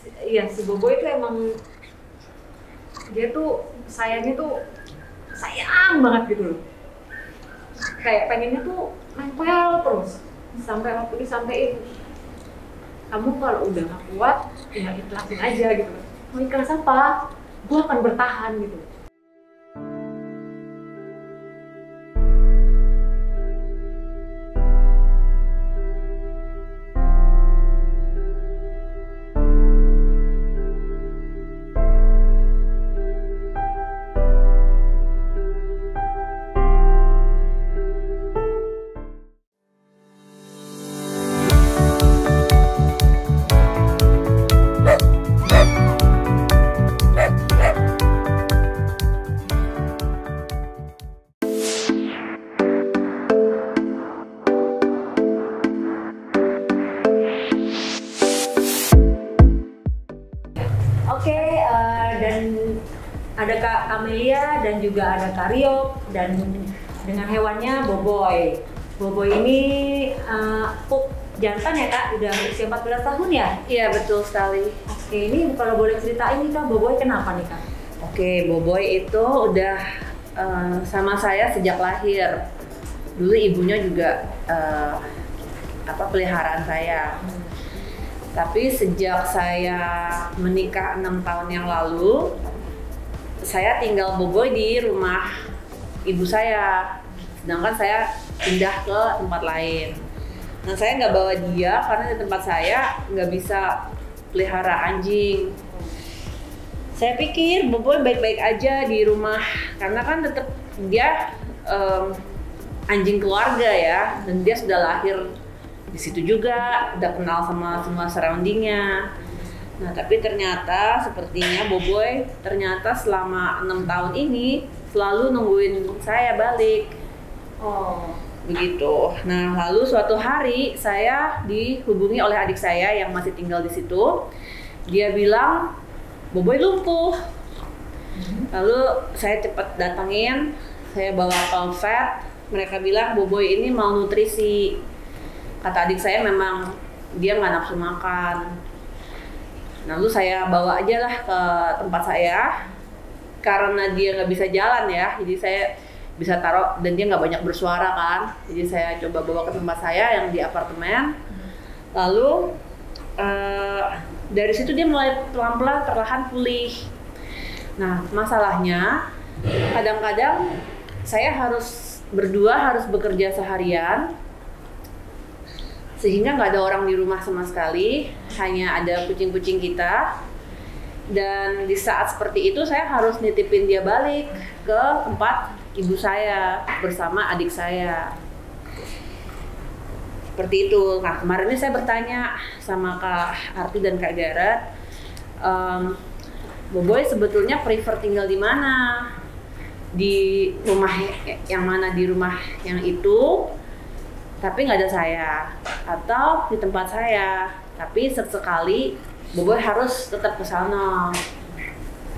Iya, si Bobo itu emang dia tuh sayangnya tuh sayang banget gitu loh. Kayak pengennya tuh nempel terus sampai waktu disampein, kamu kalau udah gak kuat ya ikhlasin aja gitu. Mau ikhlas apa? Gue akan bertahan gitu. Oke, dan ada Kak Kamelia dan juga ada Kak Rio dan dengan hewannya Boboy. Boboy ini pup jantan ya Kak, udah usia 14 tahun ya? Iya betul sekali. Oke, ini kalau boleh ceritain nih Kak, Boboy kenapa nih Kak? Oke, Boboy itu udah sama saya sejak lahir. Dulu ibunya juga peliharaan saya. Tapi sejak saya menikah 6 tahun yang lalu, saya tinggal Boboy di rumah ibu saya. Sedangkan saya pindah ke tempat lain. Nah, saya nggak bawa dia karena di tempat saya nggak bisa pelihara anjing. Saya pikir Boboy baik-baik aja di rumah, karena kan tetap dia anjing keluarga ya, dan dia sudah lahir di situ juga, udah kenal sama semua surroundingnya. Nah, tapi ternyata sepertinya Boboy ternyata selama 6 tahun ini selalu nungguin saya balik. Oh, Begitu. Nah, lalu suatu hari saya dihubungi oleh adik saya yang masih tinggal di situ. Dia bilang Boboy lumpuh. Lalu saya cepat datengin, saya bawa ke vet. Mereka bilang Boboy ini malnutrisi. Kata adik saya memang dia nggak nafsu makan. Lalu saya bawa aja lah ke tempat saya, karena dia nggak bisa jalan ya, jadi saya bisa taruh dan dia nggak banyak bersuara kan, jadi saya coba bawa ke tempat saya yang di apartemen. Lalu dari situ dia mulai pelan-pelan perlahan pulih. Nah, masalahnya kadang-kadang saya harus berdua harus bekerja seharian, sehingga nggak ada orang di rumah sama sekali, hanya ada kucing-kucing kita. Dan di saat seperti itu saya harus nitipin dia balik ke tempat ibu saya bersama adik saya. Seperti itu. Nah, kemarin ini saya bertanya sama Kak Arti dan Kak Gareth, Boboy sebetulnya prefer tinggal di mana? Di rumah yang mana, di rumah yang itu tapi nggak ada saya, atau di tempat saya tapi sesekali Boboy harus tetap ke sana.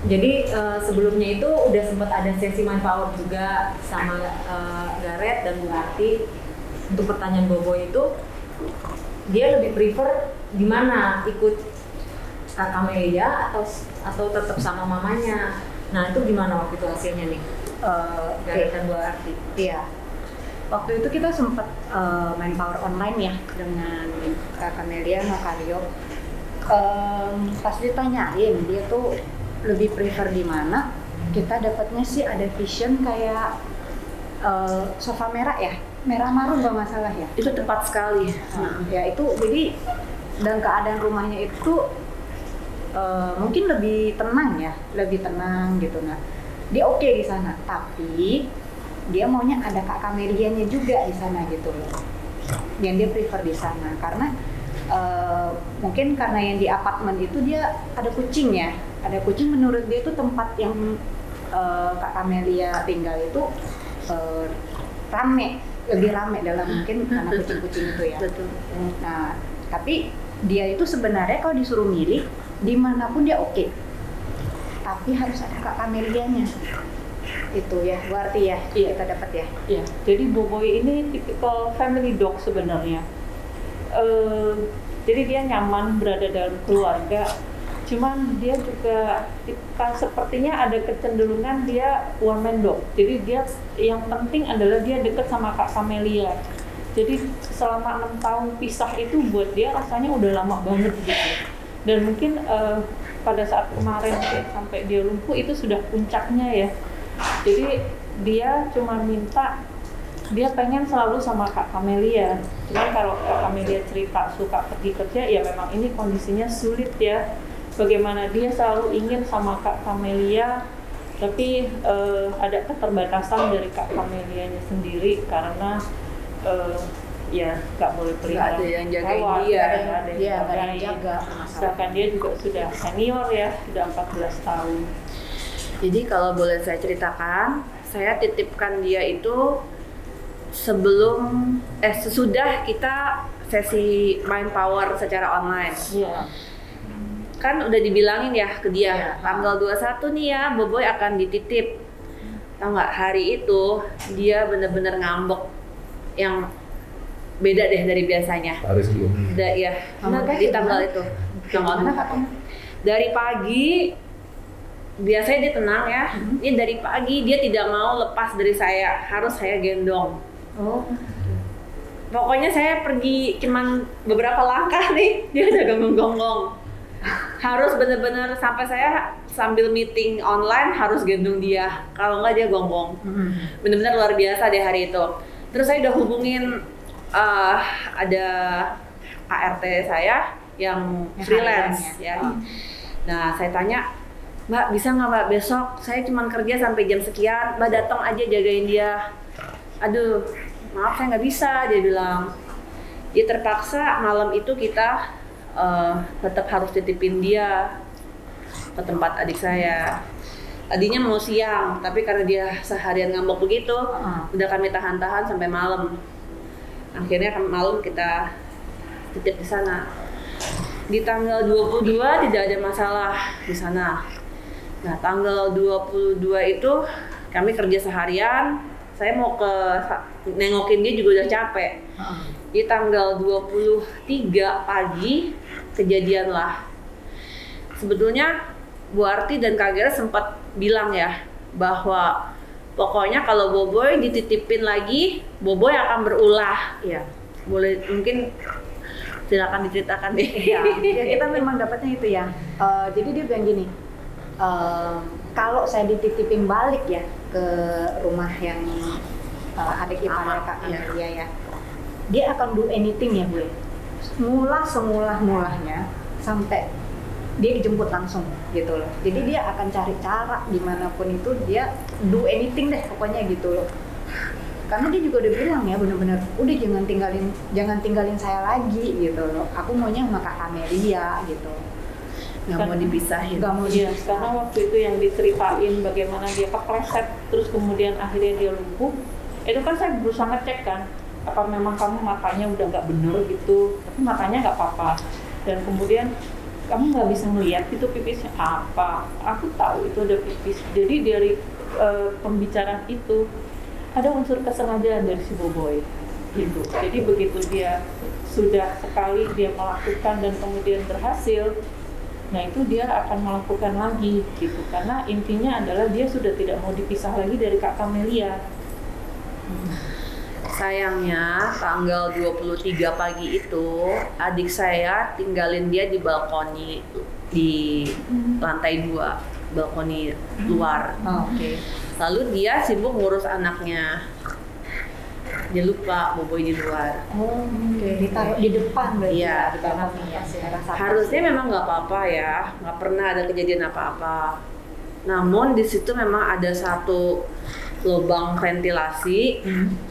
jadi sebelumnya itu udah sempat ada sesi main power juga sama Gareth dan Bu Arti. Untuk pertanyaan Boboy itu, dia lebih prefer di mana, ikut Kak Kamelia atau tetap sama mamanya. Nah, itu gimana waktu itu hasilnya nih? Gareth dan Bu Arti. Iya. Waktu itu kita sempat main power online ya dengan Kak Kamelia sama Kak Rio. Pas ditanyain dia tuh lebih prefer di mana, kita dapatnya sih ada vision kayak sofa merah ya, merah marun kalau nggak salah ya. Itu tepat sekali. Ya itu jadi, dan keadaan rumahnya itu mungkin lebih tenang ya, lebih tenang gitu. Nah, dia oke di sana, tapi dia maunya ada Kak Kamelianya juga di sana gitu loh. Yang dia prefer di sana karena mungkin karena yang di apartemen itu dia ada kucing ya. Ada kucing, menurut dia itu tempat yang Kak Kamelia tinggal itu rame, lebih rame dalam mungkin karena kucing-kucing itu ya. Betul. Nah, tapi dia itu sebenarnya kalau disuruh milih dimanapun dia oke. Tapi harus ada Kak Kamelianya. Itu ya, berarti ya, Iya. kita dapat ya. Iya, jadi Boboy ini tipikal family dog sebenarnya. Jadi dia nyaman berada dalam keluarga Cuman dia juga sepertinya ada kecenderungan dia one man dog. Jadi dia yang penting adalah dia dekat sama Kak Camelia. Jadi selama 6 tahun pisah itu buat dia rasanya udah lama banget gitu. Dan mungkin pada saat kemarin sampai dia lumpuh itu sudah puncaknya ya. Jadi dia cuma minta, dia pengen selalu sama Kak Camelia. Cuman kalau Kak Camelia cerita suka pergi kerja, ya memang ini kondisinya sulit ya. Bagaimana dia selalu ingin sama Kak Camelia, tapi ada keterbatasan dari Kak Camelianya sendiri karena ya nggak boleh pelihara Nggak ada yang jagain hewan, dia. nggak ada yang Iya, nggak ada yang jagain. jaga. Sedangkan dia juga sudah senior ya, sudah 14 tahun. Jadi kalau boleh saya ceritakan, saya titipkan dia itu sesudah kita sesi main power secara online. Iya. Kan udah dibilangin ya ke dia, Iya. tanggal 21 nih ya Boboy akan dititip. Tahu nggak, hari itu dia bener-bener ngambek yang beda deh dari biasanya. Hari sebelumnya. Ya, Ngambeknya di kayak tanggal gimana? itu. Gimana katanya? Dari pagi biasanya dia tenang ya. Ini dari pagi dia tidak mau lepas dari saya, harus saya gendong. Oh, Pokoknya saya pergi cuman beberapa langkah nih, dia udah gonggong-gonggong. Harus bener-bener sampai saya sambil meeting online harus gendong dia. Kalau nggak dia gonggong. Bener-bener luar biasa deh hari itu. Terus saya udah hubungin ada ART saya yang freelance ya. Nah saya tanya, Mbak bisa nggak Mbak besok saya cuman kerja sampai jam sekian, Mbak datang aja jagain dia. Aduh, maaf saya nggak bisa, dia bilang. Dia terpaksa malam itu kita tetap harus titipin dia ke tempat adik saya. Tadinya mau siang, tapi karena dia seharian ngambek begitu, udah kami tahan-tahan sampai malam. Akhirnya malam kita titip di sana. Di tanggal 22 tidak ada masalah di sana. Nah, tanggal 22 itu kami kerja seharian. Saya mau nengokin dia juga udah capek. Di tanggal 23 pagi kejadian lah. Sebetulnya Bu Arti dan Kak Gera sempat bilang ya bahwa pokoknya kalau Boboy dititipin lagi, Boboy akan berulah. iya. Boleh mungkin silakan diceritakan deh. Iya, ya kita memang dapatnya itu ya. Jadi dia bilang gini, kalau saya dititipin balik ya ke rumah yang adik iparnya Kak Camelia ya, dia akan do anything ya Bu. Semula-mulanya sampai dia dijemput langsung gitu loh. Jadi dia akan cari cara dimanapun itu dia do anything deh pokoknya gitu loh. Karena dia juga udah bilang ya benar-benar udah jangan tinggalin saya lagi gitu loh. Aku maunya sama Kak Camelia gitu. Nggak mau dipisahin. Nggak mau Iya, karena waktu itu yang diceritain bagaimana dia kepleset, terus kemudian akhirnya dia lumpuh. Itu kan saya berusaha ngecek kan, apa memang kamu matanya udah nggak bener gitu, tapi matanya nggak apa-apa. Dan kemudian kamu nggak bisa melihat itu pipisnya apa. Aku tahu itu ada pipis. Jadi dari pembicaraan itu ada unsur kesengajaan dari si Boboy gitu. Jadi begitu dia sudah sekali dia melakukan dan kemudian berhasil, nah itu dia akan melakukan lagi gitu. Karena intinya adalah dia sudah tidak mau dipisah lagi dari Kak Camelia. Sayangnya tanggal 23 pagi itu adik saya tinggalin dia di balkoni di lantai 2, balkoni luar. Oke. Lalu dia sibuk ngurus anaknya. Dia lupa Boboy di luar. Oh, oke. Ditaruh di depan berarti. Iya, di belakang ya. Harusnya memang nggak apa-apa ya, nggak pernah ada kejadian apa-apa. Namun di situ memang ada satu lubang ventilasi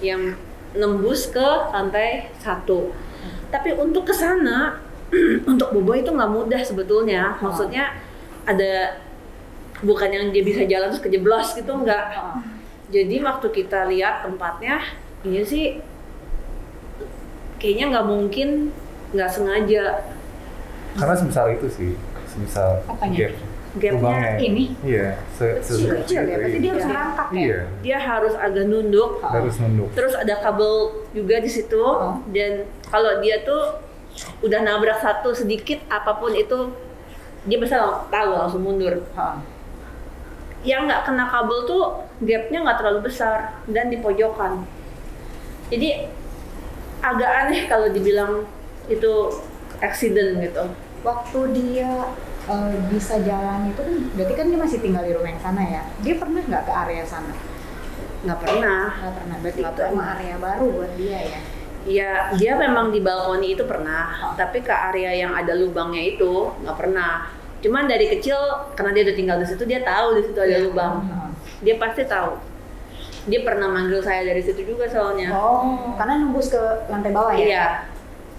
yang nembus ke lantai 1. Tapi untuk ke sana, untuk Boboy itu nggak mudah sebetulnya. Maksudnya ada bukan yang dia bisa jalan terus kejeblos gitu, nggak. Jadi waktu kita lihat tempatnya, ini sih kayaknya nggak mungkin nggak sengaja. Karena semisal itu sih, semisal Apanya? Gapnya lubangnya. ini? Iya, Kecil ya, berarti dia harus Iya. ngerangkak ya? Iya, Dia harus agak nunduk. harus nunduk. Terus ada kabel juga di situ, dan kalau dia tuh udah nabrak satu sedikit apapun itu dia bisa tahu langsung mundur. Ha. Yang nggak kena kabel tuh gapnya nggak terlalu besar dan di pojokan. Jadi agak aneh kalau dibilang itu accident gitu. Waktu dia bisa jalan itu kan, berarti kan dia masih tinggal di rumah yang sana ya. Dia pernah nggak ke area sana? Nggak pernah. Nggak pernah. Berarti Nggak itu pernah. emang area baru buat dia ya. Ya dia memang di balkoni itu pernah, tapi ke area yang ada lubangnya itu nggak pernah. Cuman dari kecil karena dia udah tinggal di situ, dia tahu di situ ada lubang. Dia pasti tahu. Dia pernah manggil saya dari situ juga soalnya. Oh, karena nembus ke lantai bawah ya? Iya.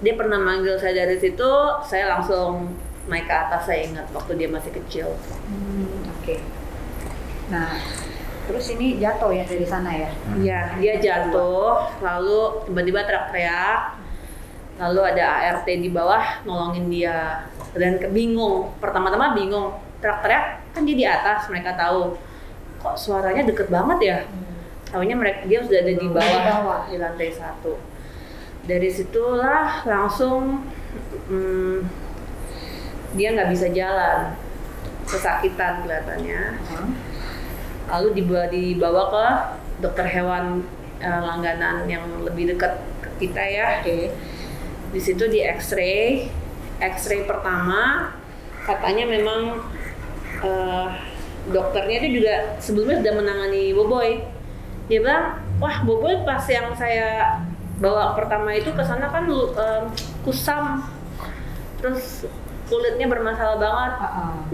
Dia pernah manggil saya dari situ, saya langsung naik ke atas, saya ingat waktu dia masih kecil. Oke. Nah, terus ini jatuh ya dari sana ya? Iya, dia jatuh, lalu tiba-tiba teriak-teriak, lalu ada ART di bawah nolongin dia, dan bingung. Pertama-tama bingung, teriak-teriak kan dia di atas, mereka tahu kok suaranya deket banget ya. Tahunya dia sudah ada di bawah, di lantai 1. Dari situlah langsung dia nggak bisa jalan, kesakitan kelihatannya. Lalu dibawa ke dokter hewan langganan yang lebih dekat ke kita ya. Di situ di X-ray pertama katanya memang dokternya itu juga sebelumnya sudah menangani Boboiboy. Dia bilang, wah Boboiboy pas yang saya bawa pertama itu ke sana kan kusam, terus kulitnya bermasalah banget.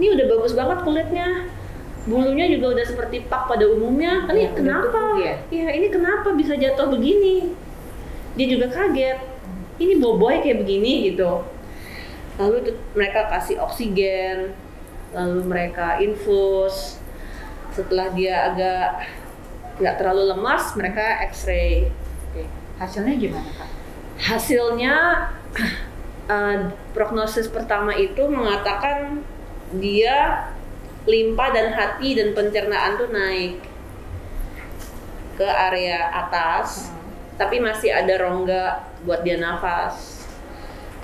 Ini udah bagus banget kulitnya, bulunya juga udah seperti pak pada umumnya. Ini kenapa? Ya, ini kenapa bisa jatuh begini? Dia juga kaget. Ini Boboiboy kayak begini gitu. Lalu mereka kasih oksigen, lalu mereka infus. Setelah dia agak nggak terlalu lemas, mereka X-ray. Hasilnya gimana Kak? Hasilnya prognosis pertama itu mengatakan dia limpa dan hati dan pencernaan tuh naik ke area atas, tapi masih ada rongga buat dia nafas.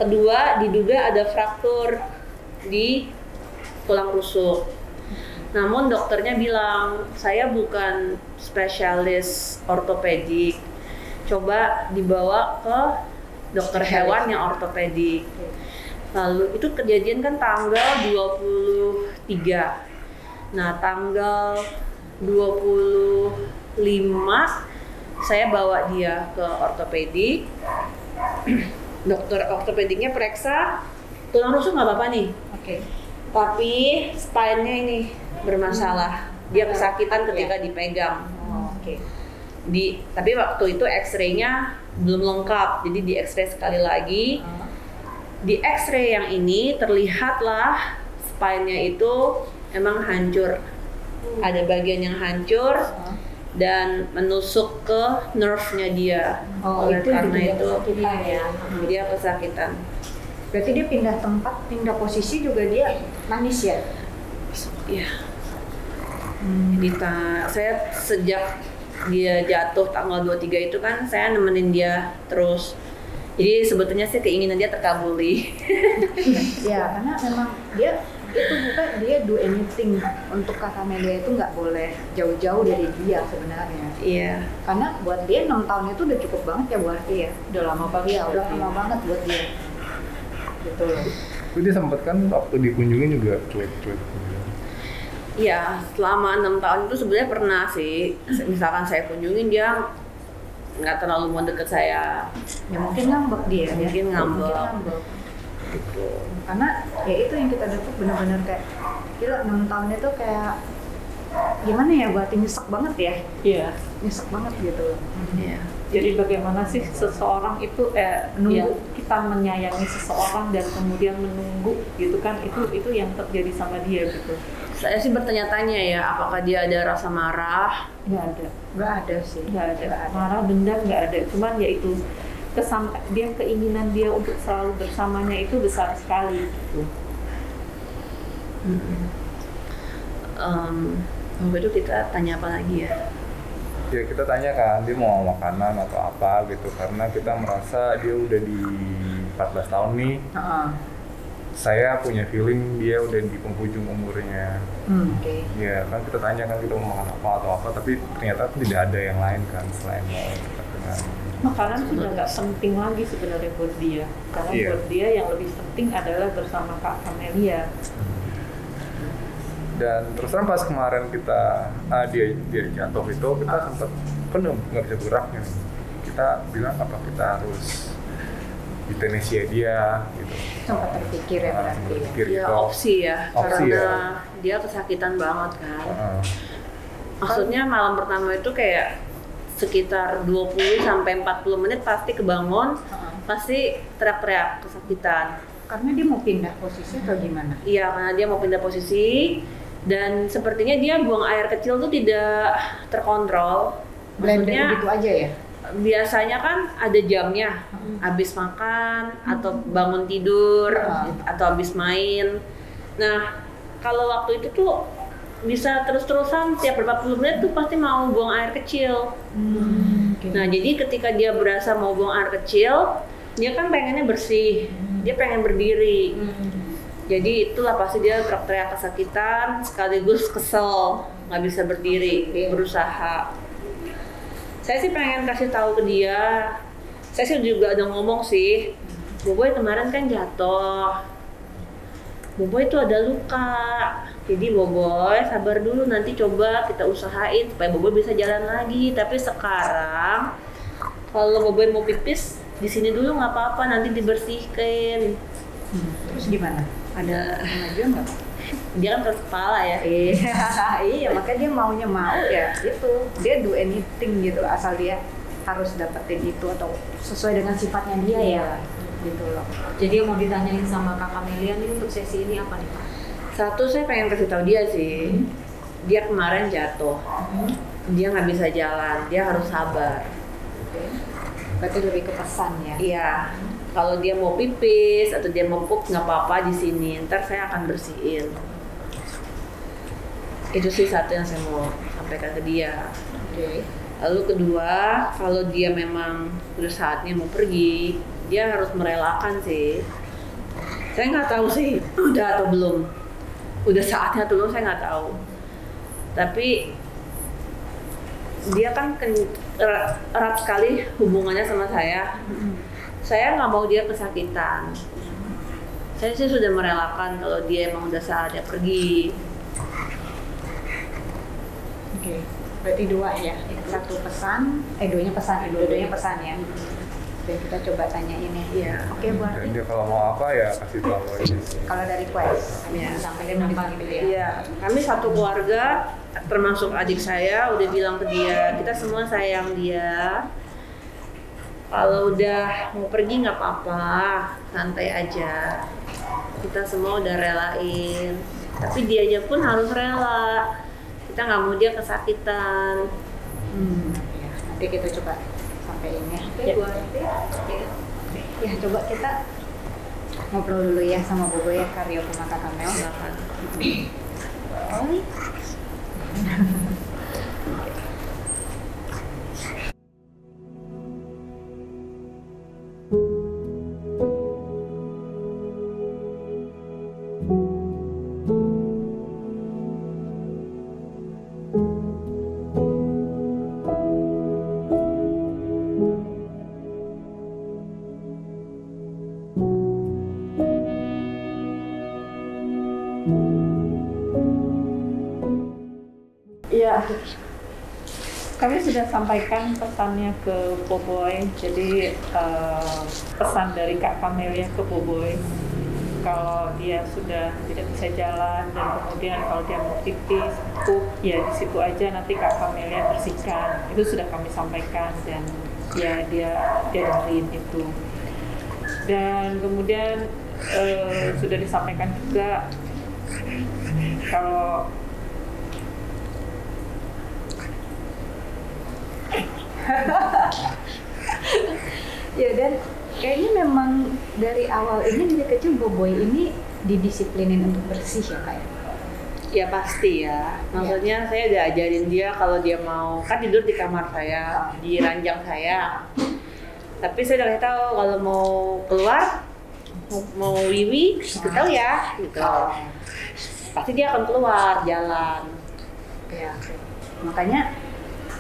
Kedua, diduga ada fraktur di tulang rusuk. Namun dokternya bilang, saya bukan spesialis ortopedik, coba dibawa ke dokter hewan yang ortopedik. Lalu itu kejadian kan tanggal 23. Nah, tanggal 25 saya bawa dia ke ortopedik. Dokter ortopediknya periksa tulang rusuk nggak apa-apa nih. Tapi spine-nya ini bermasalah. Dia kesakitan ketika dipegang. Tapi waktu itu X-ray-nya belum lengkap, jadi di X-ray sekali lagi. Di X-ray yang ini terlihatlah spine-nya itu emang hancur. Ada bagian yang hancur dan menusuk ke nerve-nya dia. Oleh karena itu dia kesakitan. Berarti dia pindah tempat, pindah posisi juga dia nangis ya? Iya. Saya sejak dia jatuh tanggal 23 itu kan saya nemenin dia terus. Jadi sebetulnya sih keinginan dia terkabuli. Ya, karena memang dia itu bukan dia do anything untuk Kak Camelia itu nggak boleh jauh-jauh dari dia sebenarnya. Iya. Karena buat dia 6 tahun itu udah cukup banget ya buat dia. Udah lama banget. Iya, udah lama banget buat dia. Gitu loh. Tapi dia sempat kan waktu dikunjungi juga cuek-cuek. Iya, selama 6 tahun itu sebenarnya pernah sih. Misalkan saya kunjungin dia nggak terlalu mau deket saya. Ya mungkin ngambek dia ya. Mungkin ngambek. Gitu. Karena ya itu yang kita dapat benar-benar kayak gila 6 tahun itu kayak gimana ya, buat nyesek banget ya. Iya. Nyesek banget gitu. Iya. Jadi bagaimana sih seseorang itu menunggu kita menyayangi seseorang dan kemudian menunggu gitu kan, itu yang terjadi sama dia gitu. Saya sih bertanya-tanya ya, apakah dia ada rasa marah? Nggak ada. Nggak ada sih. Nggak ada. Marah, dendam nggak ada. Cuman ya itu dia keinginan dia untuk selalu bersamanya itu besar sekali gitu. Waktu itu kita tanya apa lagi ya? Ya kita tanya kan dia mau makanan atau apa gitu, karena kita merasa dia udah di 14 tahun nih. saya punya feeling dia udah di penghujung umurnya. Oke. Ya kan kita tanya kan kita mau makan apa atau apa, tapi ternyata tidak ada yang lain kan selain mau dekat dengan Makanan sudah nggak penting lagi sebenarnya buat dia, karena Iya. buat dia yang lebih penting adalah bersama Kak Camelia. Dan terus terang pas kemarin kita dia jatuh itu kita sempat kan nggak bisa gerak nih. Kita bilang apa kita harus euthanasia dia gitu. Sempat terpikir ya Sempat berarti. berpikir Ya gitu. opsi ya, Opsi karena ya. dia kesakitan banget kan. Heeh. Maksudnya malam pertama itu kayak sekitar 20 sampai 40 menit pasti kebangun, pasti teriak-teriak kesakitan. Karena dia mau pindah posisi atau gimana? Iya, karena dia mau pindah posisi dan sepertinya dia buang air kecil tuh tidak terkontrol. Blender Maksudnya gitu aja ya? biasanya kan ada jamnya, habis makan atau bangun tidur atau habis main. Nah, kalau waktu itu tuh bisa terus-terusan tiap berapa puluh menit tuh pasti mau buang air kecil. Nah, jadi ketika dia berasa mau buang air kecil, dia kan pengennya bersih, dia pengen berdiri. Jadi itulah pasti dia teriak-teriak kesakitan, sekaligus kesel, nggak bisa berdiri, berusaha. Saya sih pengen kasih tahu ke dia. Saya sih juga ada ngomong sih, Boboy kemarin kan jatuh. Boboy itu ada luka. Jadi Boboy sabar dulu, nanti coba kita usahain supaya Boboy bisa jalan lagi. Tapi sekarang kalau Boboy mau pipis di sini dulu nggak apa-apa, nanti dibersihkan. Terus gimana? Ada pengajuan nggak? Dia kan keras kepala ya. Iya, makanya dia maunya mau ya itu. Dia do anything gitu, asal dia harus dapetin itu atau sesuai dengan sifatnya dia ya. Gitu loh. Jadi yang mau ditanyain sama Kak Camelia nih untuk sesi ini apa nih Pak? Satu saya pengen kasih tahu dia sih, dia kemarin jatuh, dia nggak bisa jalan, dia harus sabar. Berarti lebih ke pesan ya. Iya, kalau dia mau pipis atau dia mau pup nggak apa-apa di sini, ntar saya akan bersihin. Itu sih satu yang saya mau sampaikan ke dia. Oke. Lalu kedua, kalau dia memang udah saatnya mau pergi, dia harus merelakan sih. Saya nggak tahu sih udah atau belum, udah saatnya atau belum saya nggak tahu. Tapi dia kan erat sekali hubungannya sama saya. Saya nggak mau dia kesakitan. Saya sih sudah merelakan kalau dia emang udah saatnya pergi. Oke. Berarti dua ya. Satu pesan, duanya pesan, dua-duanya pesan ya. Dan kita coba tanyain ya. Iya. Oke, Bu Dan Arti. dia kalau mau apa ya kasih tahu aja sih. Kalau dari quest, Iya. sampaikan apa gitu ya. Iya, kami satu keluarga, termasuk adik saya, udah bilang ke dia, kita semua sayang dia. Kalau udah mau pergi nggak apa-apa, santai aja. Kita semua udah relain, tapi dia aja pun harus rela. Kita nggak mau dia kesakitan. Ya, nanti kita coba sampaikan ya. Oke, Bu Arti. Ya, coba kita ngobrol dulu ya sama Bobo ya, Karyo sama Kak Kamel. Silakan. Ya, kami sudah sampaikan pesannya ke Boboy. Jadi pesan dari Kak Camelia ke Boboy, kalau dia sudah tidak bisa jalan dan kemudian kalau dia mau pipis, pup, ya di situ aja nanti Kak Camelia bersihkan. Itu sudah kami sampaikan dan ya dia dengerin itu. Dan kemudian sudah disampaikan juga kalau Ya, dan kayaknya memang dari awal ini dari kecil Boboy ini didisiplinin untuk bersih ya Kak ya? Ya pasti ya. Maksudnya saya udah ajarin dia kalau dia mau kan tidur di kamar saya, di ranjang saya. Tapi saya udah tahu kalau mau keluar mau wiwi gitu tahu ya gitu. Pasti dia akan keluar jalan. Ya, makanya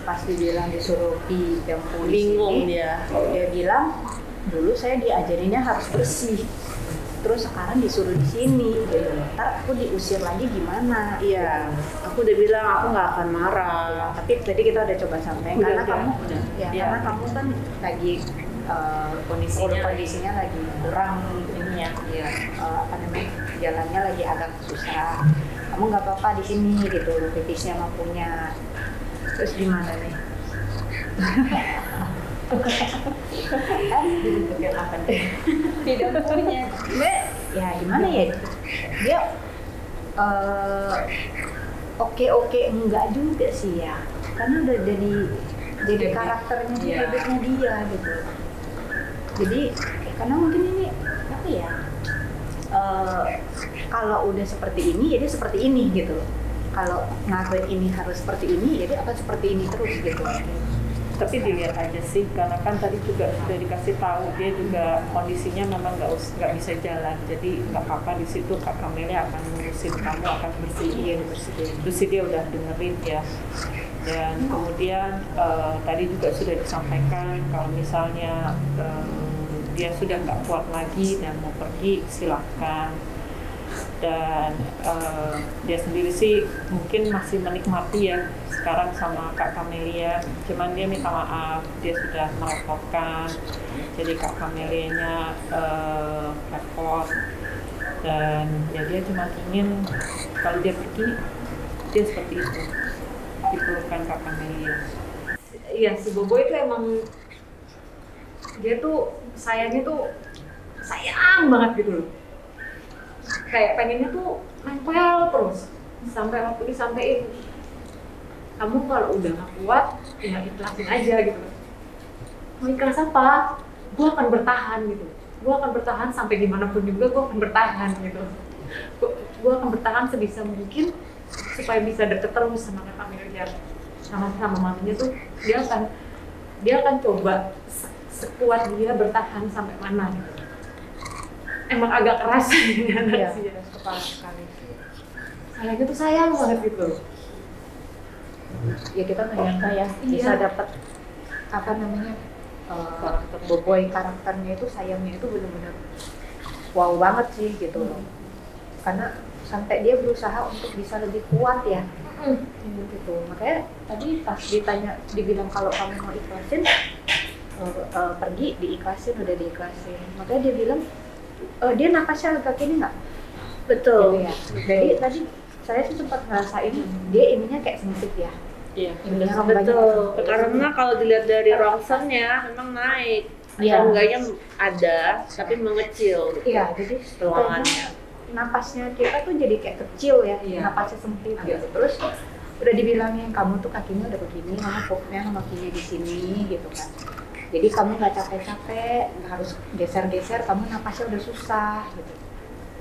pas dibilang disuruh pinjam puisi Bingung ini, dia. dia bilang dulu saya diajarinnya harus bersih, terus sekarang disuruh di sini gitu. Ntar aku diusir lagi gimana? Iya, aku udah bilang aku nggak akan marah. Tapi tadi kita udah coba sampaikan karena kamu ya, Iya. karena kamu kan lagi kondisinya lagi kurang ini ya, apa namanya, jalannya lagi agak susah. Kamu nggak apa-apa di sini gitu, tipisnya mampunya. Terus gimana nih? Dibentukkan apa nih? Tidak punya. Ya gimana ya? Dia oke enggak juga sih ya, karena udah jadi karakternya di Iya. hidupnya dia gitu. Jadi karena mungkin ini apa ya? Kalau udah seperti ini, jadi seperti ini gitu. Kalau ngakuin ini harus seperti ini, jadi akan seperti ini terus gitu. Tapi dilihat aja sih, karena kan tadi juga sudah dikasih tahu dia juga kondisinya memang nggak bisa jalan, jadi nggak apa-apa di situ Kak Kamelia akan ngurusin kamu, akan bersihin. Terus dia udah dengerin ya. Dan kemudian tadi juga sudah disampaikan kalau misalnya dia sudah nggak kuat lagi dan mau pergi, silahkan. Dan dia sendiri sih mungkin masih menikmati ya sekarang sama Kak Kamelia, cuman dia minta maaf, dia sudah merepotkan, jadi Kak Kamelianya repot. Dan ya dia cuma ingin kalau dia pergi dia seperti itu, diperlukan Kak Kamelia. Iya, si Bobo itu emang dia tuh sayangnya tuh sayang banget gitu loh. Kayak pengennya tuh nempel terus sampai waktu disampein, kamu kalau udah gak kuat ya ikhlasin aja gitu. Mau ikhlas apa? Gue akan bertahan gitu. Gue akan bertahan sampai dimanapun juga, gue akan bertahan gitu. Gue akan bertahan sebisa mungkin supaya bisa deket terus sama Kak Kamelia, sama maminya tuh. Dia akan coba sekuat dia bertahan sampai mana gitu. Emang agak keras ini anak sih ya, kepala sekali. Sayangnya tuh sayang banget gitu. Ya kita nggak nyangka ya bisa dapat apa namanya Boboy karakternya itu, sayangnya itu benar-benar wow banget sih gitu loh. Karena sampai dia berusaha untuk bisa lebih kuat ya. Gitu. Makanya tadi pas dibilang kalau kamu mau ikhlasin, pergi diikhlasin, udah diikhlasin. Makanya dia bilang dia napasnya agak gini nggak? Betul. Gitu ya. Jadi tadi saya sih sempat ngerasain dia ininya kayak sempit ya. Iya, Ininya Betul. Karena kalau dilihat dari rongsennya memang naik. Iya. Enggaknya ada, tapi mengecil. Iya, jadi Ruangannya. napasnya kita tuh jadi kayak kecil ya, Iya. napasnya sempit gitu. Terus udah dibilangin kamu tuh kakinya udah begini, kamu pokoknya kakinya di sini gitu kan. Jadi kamu nggak capek-capek, nggak harus geser-geser, kamu napasnya udah susah gitu.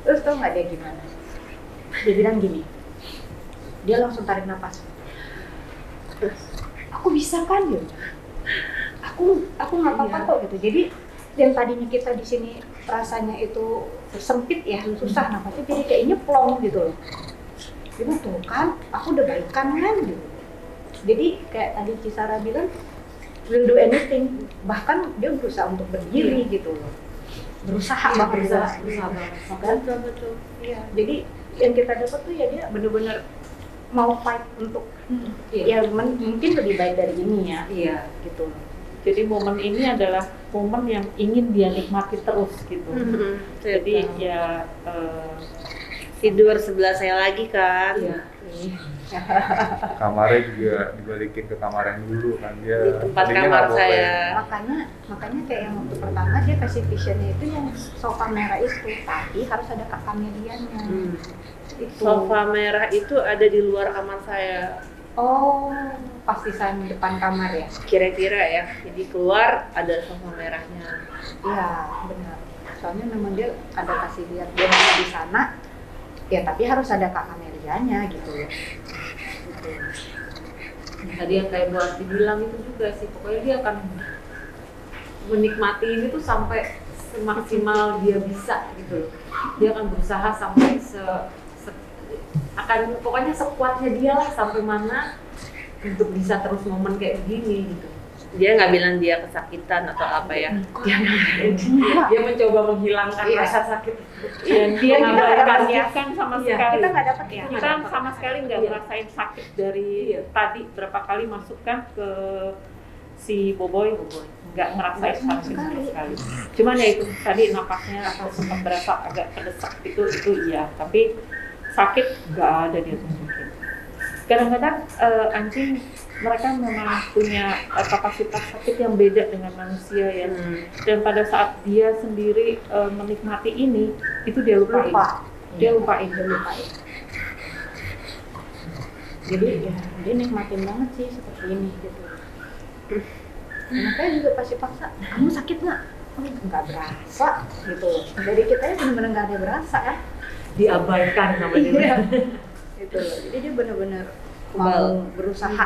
Terus tau nggak dia gimana? Dia bilang gini, dia langsung tarik napas. Aku bisa kan ya? Aku nggak apa-apa kok gitu. Jadi yang tadinya kita di sini rasanya itu sempit ya, susah napasnya, jadi kayaknya plong gitu loh. Dia tuh kan, aku udah baikan kan gitu. Jadi kayak tadi Cisara bilang, will do anything, bahkan dia berusaha untuk berdiri gitu loh, berusaha banget, berusaha banget. makanya betul. Iya, jadi yang kita dapat tuh ya dia bener-bener mau fight untuk ya mungkin lebih baik dari ini ya, Iya. gitu loh. Jadi momen ini adalah momen yang ingin dia nikmati terus gitu. Jadi ya tidur sebelah saya lagi kan. Iya. Kamarnya juga dibalikin ke kamar yang dulu kan dia. Di tempat tadinya kamar nggak boleh. saya. makanya kayak yang waktu pertama dia kasih visionnya itu yang sofa merah itu, tapi harus ada Kak Kamelianya. Itu. Sofa merah itu ada di luar kamar saya. Oh, pas di sana depan kamar ya? Kira-kira ya. Jadi keluar ada sofa merahnya. Iya, benar. Soalnya memang dia ada kasih lihat dia mau di sana, ya tapi harus ada Kak Kamelianya gitu ya. Gitu. Tadi yang kayak buat dibilang itu juga sih, pokoknya dia akan menikmati ini tuh sampai semaksimal dia bisa gitu loh. Dia akan berusaha sampai akan pokoknya sekuatnya dia lah sampai mana untuk bisa terus momen kayak begini gitu. Dia nggak bilang dia kesakitan atau apa ya? Dia mencoba menghilangkan rasa sakit. Ya, dia Mengabaikan tidak ya. merasakan sama Iya, sekali. kita nggak dapat ya. Kita sama sekali nggak ngerasain sakit dari tadi berapa kali masukkan ke si Boboy, nggak ngerasain sakit sama sekali. Cuman ya itu tadi napasnya atau sempat berasa agak terdesak itu iya, tapi sakit nggak ada dia tunjukin. Kadang-kadang anjing mereka memang punya kapasitas sakit yang beda dengan manusia ya. Dan pada saat dia sendiri menikmati ini, itu dia lupain. Dia lupain. Jadi ya dia nikmatin banget sih seperti ini gitu. Makanya juga pasti paksa, kamu sakit nggak? Oh, nggak berasa gitu. Dari kita benar-benar nggak ada berasa kan? Diabaikan sama dia. Gitu. Jadi dia benar-benar mau berusaha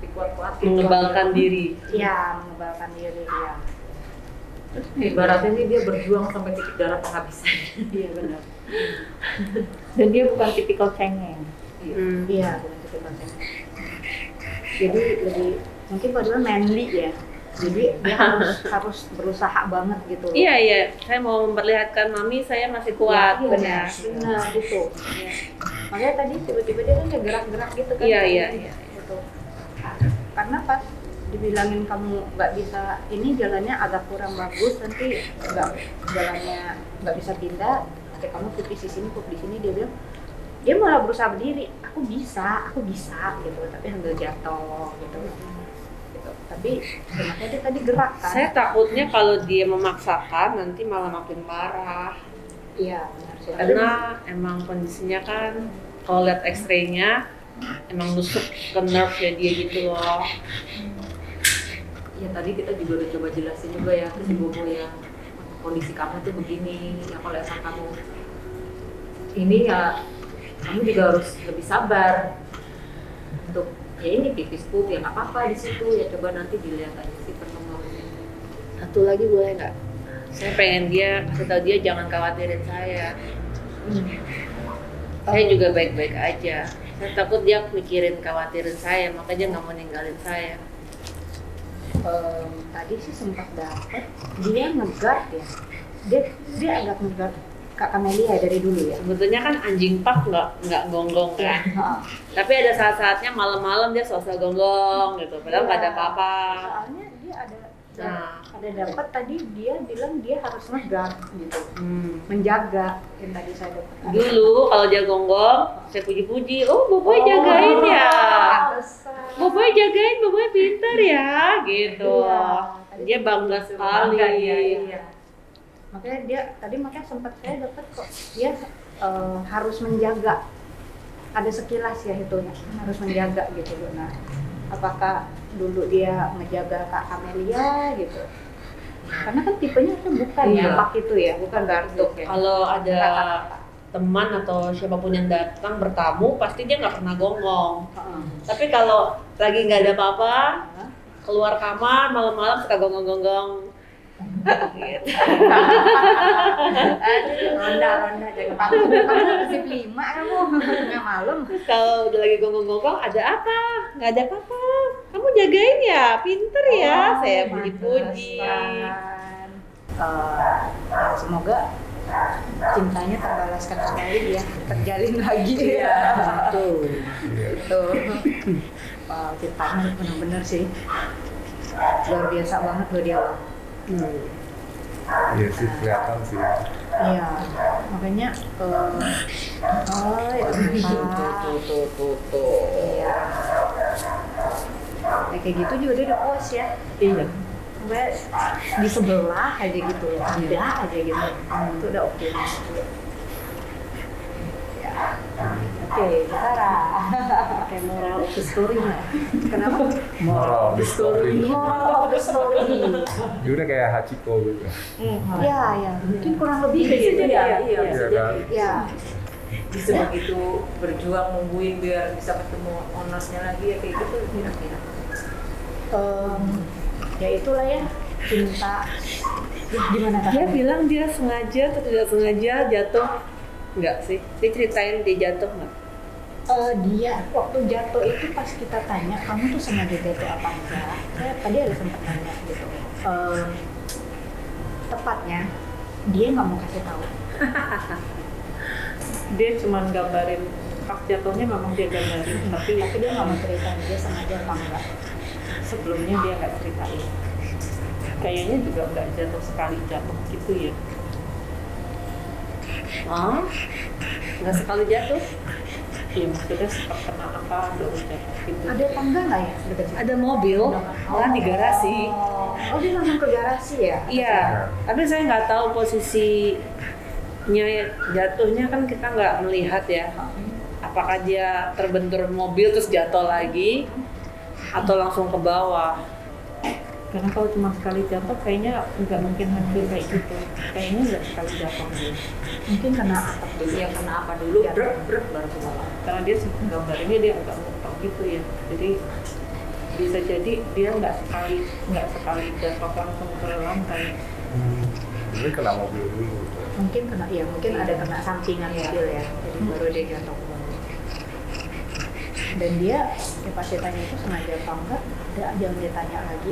Dikuat-kuatin. Mengebalkan diri. ya mengebalkan diri dia. Ibaratnya sih dia berjuang sampai titik darah penghabisan. Iya benar. Dan dia bukan tipikal cengeng. Iya bukan tipe konten. Jadi lebih mungkin padahal manly ya. Jadi dia harus berusaha banget gitu. Iya, saya mau memperlihatkan mami saya masih kuat. Iya, benar gitu. Ya. Makanya tadi tiba-tiba dia kan kayak gerak-gerak gitu kan. Iya. Gitu. Karena pas dibilangin kamu nggak bisa, ini jalannya agak kurang bagus, nanti jalannya nggak bisa pindah, kayak kamu pipis di sini, pup di sini, dia bilang dia malah berusaha berdiri, aku bisa gitu, tapi sambil jatuh gitu. Tapi makanya dia tadi gerak kan. Saya takutnya kalau dia memaksakan nanti malah makin parah. Iya benar sih. Karena emang kondisinya kan kalau lihat X-ray-nya emang nusuk ke nerve-nya dia gitu loh. Ya tadi kita juga udah coba jelasin juga ya ke si Bobo ya, kondisi kamu tuh begini, ya kalau lihat kamu ini ya kamu juga harus lebih sabar untuk ya ini pipis pup ya nggak apa-apa di situ ya, coba nanti dilihat aja sih perkembangannya. Satu lagi boleh nggak? Saya pengen dia kasih tahu dia jangan khawatirin saya. Saya juga baik-baik aja. Saya takut dia mikirin khawatirin saya, makanya nggak mau ninggalin saya. Tadi sih sempat dapet dia ngeguard ya. Dia agak ngeguard Kak Kamelia dari dulu ya. Sebetulnya kan anjing pak nggak gonggong kan. Tapi ada saat-saatnya malam-malam dia sosok gonggong gitu, padahal nggak ada apa-apa. Soalnya dia ada dapat tadi dia bilang dia harus ngeguard gitu, menjaga yang tadi saya dapat. Dulu kalau dia gonggong, saya puji-puji, oh Boboy jagain ya. Boboy jagain, Boboy pintar ya, gitu. Dia bangga sekali. Iya. Makanya sempat saya dapat kok dia harus menjaga. Ada sekilas ya itu harus menjaga gitu. Nah, apakah dulu dia ngejaga Kak Amelia gitu? Karena kan tipenya itu bukan ya pak itu ya, bukan gartuk ya. Kalau ada teman atau siapapun yang datang bertamu, pasti dia nggak pernah gonggong. Tapi kalau lagi nggak ada apa-apa, keluar kamar malam-malam suka gonggong-gonggong. Gitu. Ronda jangan takut, kamu masih 5 kamu nggak malam. Terus kalau udah lagi gonggong-gonggong, ada apa? Nggak ada apa-apa. Kamu jagain ya, pinter ya. Saya puji-puji. Semoga cintanya terbalaskan kembali ya, terjalin lagi ya. Betul. Cintanya benar-benar sih luar biasa banget loh dia. Iya sih, kelihatan sih. Iya, makanya ya tuh. Iya. Ya, kayak gitu juga dia udah puas ya. Iya. Sampai di sebelah aja gitu, ada aja gitu. Itu udah oke. Ya. Oke, Sarah. Kayak moral of the story lah. Kenapa? Moral of the story. Moral of the story. Dia udah kayak Hachiko gitu. Ya, mungkin kurang lebih gitu. Iya, kan? Ya. Bisa begitu berjuang nungguin biar bisa ketemu ownersnya lagi ya kayak gitu kira-kira. Ya itulah ya, cinta Gimana Kak? Dia bilang dia sengaja atau tidak sengaja jatuh. Enggak sih, dia ceritain dia jatuh nggak? Dia waktu jatuh itu pas kita tanya kamu tuh sengaja jatuh apa enggak, saya tadi ada sempat nanya gitu. Tepatnya dia nggak mau kasih tahu. Dia cuma gambarin pas jatuhnya, memang dia gambarin, tapi Dia nggak mau cerita dia sengaja apa enggak. sebelumnya dia nggak ceritain. Kayaknya juga nggak jatuh sekali jatuh gitu ya. Oh, nggak sekali jatuh. Iya, maksudnya sempat kena apa baru jatuh gitu. Ada tangga nggak ya dekat situ? Ada mobil, malah di garasi. Oh dia langsung ke garasi ya? Iya, tapi saya nggak tahu posisinya jatuhnya, kan kita nggak melihat ya. Apakah dia terbentur mobil terus jatuh lagi, atau langsung ke bawah? Karena kalau cuma sekali jatuh kayaknya nggak mungkin hancur kayak gitu. Kayaknya nggak sekali jatuh dia. Mungkin kena atap dulu. Yang kena apa dulu, Ya. brek baru ke bawah. Karena dia gambarinnya dia nggak muter gitu ya. Jadi bisa jadi dia nggak sekali jatuh langsung ke lantai. Jadi kena mobil dulu. Mungkin kena, ya mungkin ada kena sampingan mobil ya. Jadi baru dia jatuh ke bawah. Dan dia ya pas ditanya itu sengaja apa enggak, jangan ditanya lagi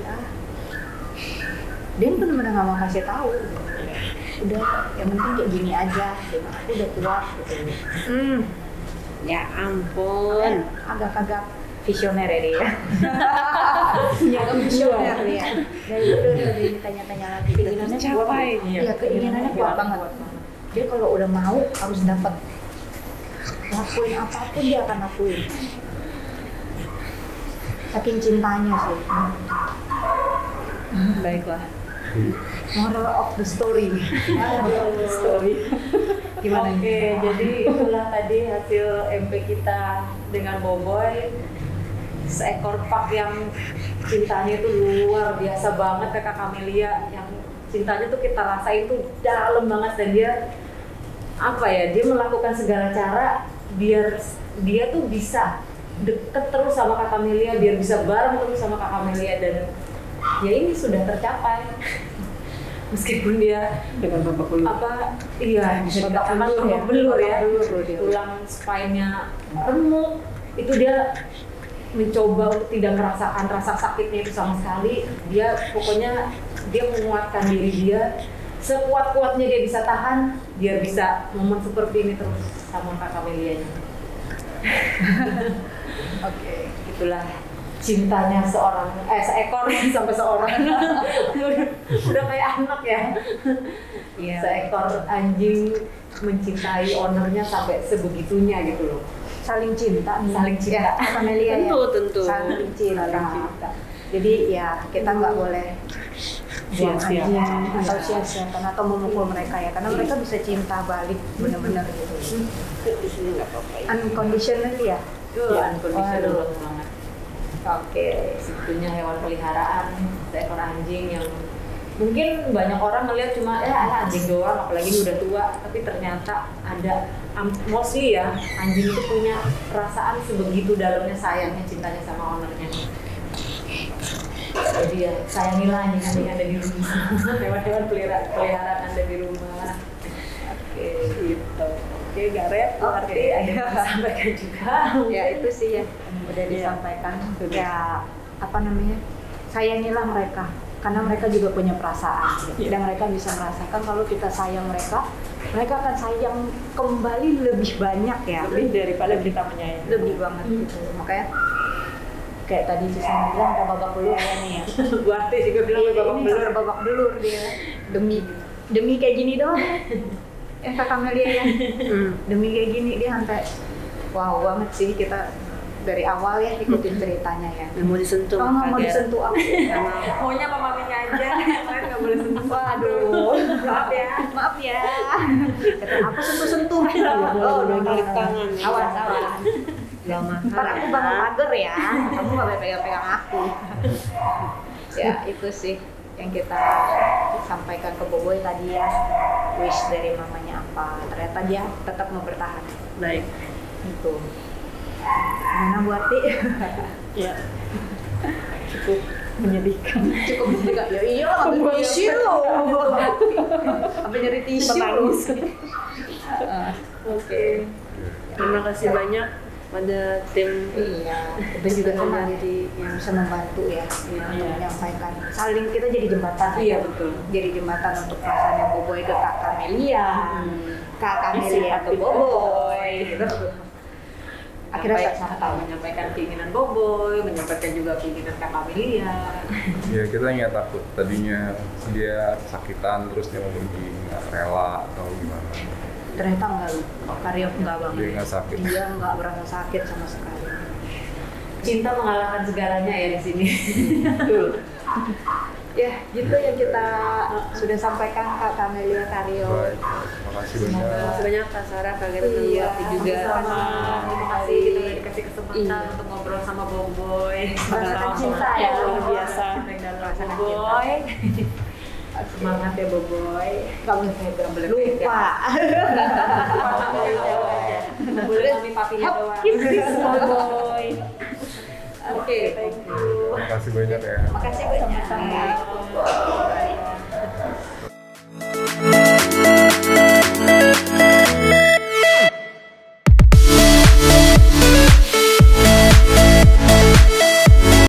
dia benar-benar nggak mau kasih tahu gitu. Udah yang penting kayak gini aja, aku udah tua gitu. Ya ampun. Agak-agak visioner ya dia. Agak visioner dia. Dari itu udah ditanya-tanya lagi keinginannya kuat. Tercapai. Iya, keinginannya kuat banget. Dia kalau udah mau harus dapat. Lakuin apapun dia akan lakuin. Saking cintanya sih. Baiklah. Moral of the story. Gimana Oke, nih? jadi itulah tadi hasil MP kita dengan Boboy. Seekor pak yang cintanya itu luar biasa banget ke Kak Camelia, yang cintanya tuh kita rasain tuh dalam banget, dan dia apa ya, dia melakukan segala cara biar dia tuh bisa deket terus sama Kak Camelia, biar bisa bareng terus sama Kak Camelia, dan ya ini sudah tercapai. Meskipun dia Dengan babak belur. apa, iya bisa Babak dikatakan belur ya. babak belur ya, Babak belur dia. tulang spine-nya remuk, itu dia mencoba untuk tidak merasakan rasa sakitnya itu sama sekali. Dia pokoknya dia menguatkan diri dia sekuat-kuatnya, dia bisa tahan biar bisa momen seperti ini terus sama Kak Camelia-nya. Oke. Itulah cintanya seekor sampai seorang. udah kayak anak ya. Iya. Seekor anjing mencintai ownernya sampai sebegitunya gitu loh. Saling cinta nih. Saling cinta. Ya, Camelia ya. Tentu. Saling cinta. Saling cinta. Jadi ya kita nggak boleh buang Sia-sia. anjing atau sia-siakan atau memukul mereka ya, karena mereka bisa cinta balik benar-benar gitu. Di sini nggak apa-apa ya. Unconditionally ya. Ya, unconditional Waduh. banget. Oke. Sebetulnya hewan peliharaan, seekor anjing yang mungkin banyak orang melihat cuma anjing doang, apalagi ini udah tua, tapi ternyata ada mostly ya, anjing itu punya perasaan sebegitu dalamnya, sayangnya, cintanya sama ownernya. Jadi ya sayangilah anjing-anjing ada di rumah, hewan-hewan peliharaan Anda di rumah. Oke, gitu. Oke, Gareth, berarti ada yang disampaikan juga. Ya itu sih ya udah disampaikan. Ya apa namanya, sayangilah mereka karena mereka juga punya perasaan dan mereka bisa merasakan kalau kita sayang mereka akan sayang kembali lebih banyak ya, Lebih daripada kita menyayangi. lebih banget gitu. Makanya kayak tadi Susan bilang kita babak belur ya nih ya. Bu Ati juga bilang babak Ini belur. babak belur dia demi kayak gini doang. Kak Camelia ya. Demi kayak gini dia sampai wow banget sih, kita dari awal ya ikutin ceritanya ya. Nggak mau disentuh. Oh, nggak mau kaget. disentuh aku. Maunya sama maminya aja, yang lain nggak boleh sentuh. Waduh, Maaf ya. maaf ya. Kata aku sentuh-sentuh. boleh, udah peluk tangan. Awas. Nggak mahal. Ntar aku bakal pagar ya. Kamu nggak boleh pegang-pegang aku. Ya itu sih yang kita sampaikan ke Boboy tadi ya. Wish dari mamanya apa? Ternyata dia tetap mau bertahan. Baik. Gitu. Gimana Bu Ati? Ya, cukup Menyedihkan. Cukup mendekat ya. Iya, ambil tisu. Ambil nyari tisu. Menangis. Oke. Terima kasih banyak pada tim Iya, dan juga teman yang bisa membantu ya, yang menyampaikan. Saling kita jadi jembatan. Iya, betul. Jadi jembatan untuk perasaannya Boboy ke Kak Kamelia, Kak Kamelia ke Boboy. Gitu. Akhirnya menyampaikan keinginan Boboy, menyampaikan juga keinginan Kak Amelia. Ya kita nggak takut tadinya dia kesakitan terus dia mau pergi nggak rela atau gimana. Ternyata enggak loh, Karyo enggak banget. Dia nggak sakit. Dia enggak berasa sakit sama sekali. Cinta mengalahkan segalanya ya di sini. Ya, gitu yang kita sudah sampaikan Kak Kamelia Karyo. Baik, terima kasih banyak. Terima kasih banyak Kak Sarah, Kak Gareth dan Bu Ati juga. Terima kasih kita udah dikasih kesempatan untuk ngobrol sama Boboy. Merasakan cinta ya, luar biasa. Merasakan cinta. Boboy. Semangat ya Boboy. Gak boleh pegang, boleh lupa. Boleh kami papinya doang. Boboy. Oke. Terima kasih banyak ya. Makasih banyak.